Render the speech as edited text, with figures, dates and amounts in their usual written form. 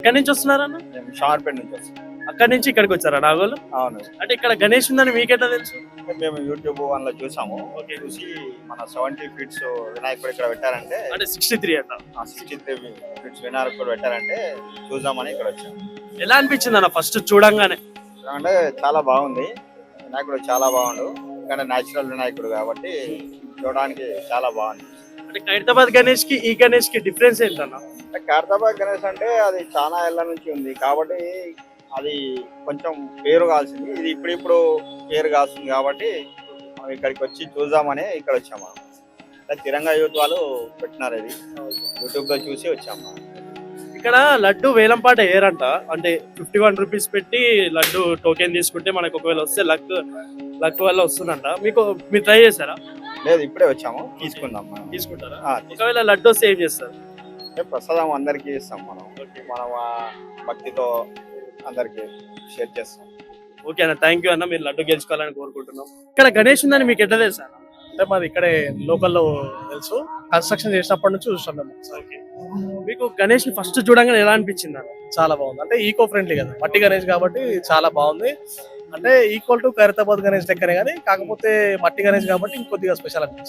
ఎక్కడి నుంచి వస్తున్నారన్న? మేము షార్పేట నుంచి వస్తాం. అక్కడి నుంచి ఇక్కడికి వచ్చారా నాగోలు? అవును. అంటే ఇక్కడ గణేష్ ఉందని మీకెట్లా తెలుసు? మేము యూట్యూబ్ వన్లో చూసాము. ఓకే. చూసి మన 70 ఫీట్స్ వినాయకుడు ఇక్కడ పెట్టారంటే, అంటే 63 అంట. 63 ఫీట్స్ వినాయకుడు పెట్టారంటే చూద్దామని ఇక్కడ వచ్చాము. ఎలా అనిపించింది అన్న ఫస్ట్ చూడంగానే? అంటే చాలా బాగుంది. వినాయకుడు చాలా బాగుండు. ఇక్కడ న్యాచురల్ వినాయకుడు కాబట్టి చూడడానికి చాలా బాగుంది. అంటే ఖైరతాబాద్ గణేష్ కి ఈ గణేష్ కి డిఫరెన్స్ ఏంటన్న? అంటే ఖైరతాబాద్ గణేష్ అంటే అది చాలా ఏళ్ళ నుంచి ఉంది కాబట్టి అది కొంచెం పేరు కాల్సింది. ఇది ఇప్పుడు పేరు కాల్సింది కాబట్టి మనం ఇక్కడికి వచ్చి చూద్దామని ఇక్కడ వచ్చాము. అంటే తిరంగా యూత్ వాళ్ళు పెట్టినారు, ఇది యూట్యూబ్ లో చూసి వచ్చాము. ఇక్కడ లడ్డు వేలంపాట ఏరంట. అంటే 51 రూపీస్ పెట్టి లడ్డు టోకెన్ తీసుకుంటే మనకు ఒకవేళ వస్తే లక్ వల్ల వస్తుందంట. మీరు ట్రై చేశారా? లేదు, ఇప్పుడే వచ్చాము, తీసుకుందాం మనం. తీసుకుంటారా? తీసుకుందాం. ఒకవేళ లడ్డు వస్తే ఏం చేస్తారు? అంటే ప్రసాదం అందరికీ ఇస్తాం మనం. మనం భక్తితో అందరికి షేర్ చేస్తాం. ఓకే అన్న, థ్యాంక్ యూ అన్న. మీరు లడ్డు గెలుచుకోవాలని కోరుకుంటున్నాం. ఇక్కడ గణేష్ ఉందని మీకు ఎట్లా తెలుసా? అంటే మాది ఇక్కడే లోకల్లో తెలుసు, కన్స్ట్రక్షన్ చేసినప్పటి నుంచి చూస్తాం మేము. మీకు గణేష్ ని ఫస్ట్ చూడంగానే ఎలా అనిపించింది అన్న? చాలా బాగుంది. అంటే ఈకో ఫ్రెండ్లీ కదా, మట్టి గణేష్ కాబట్టి చాలా బాగుంది. అంటే ఈక్వల్ టు ఖైరతాబాద్ గణేష్ లెక్కనే కానీ కాకపోతే మట్టి గణేష్ కాబట్టి ఇంకొద్దిగా స్పెషల్ అనిపించింది.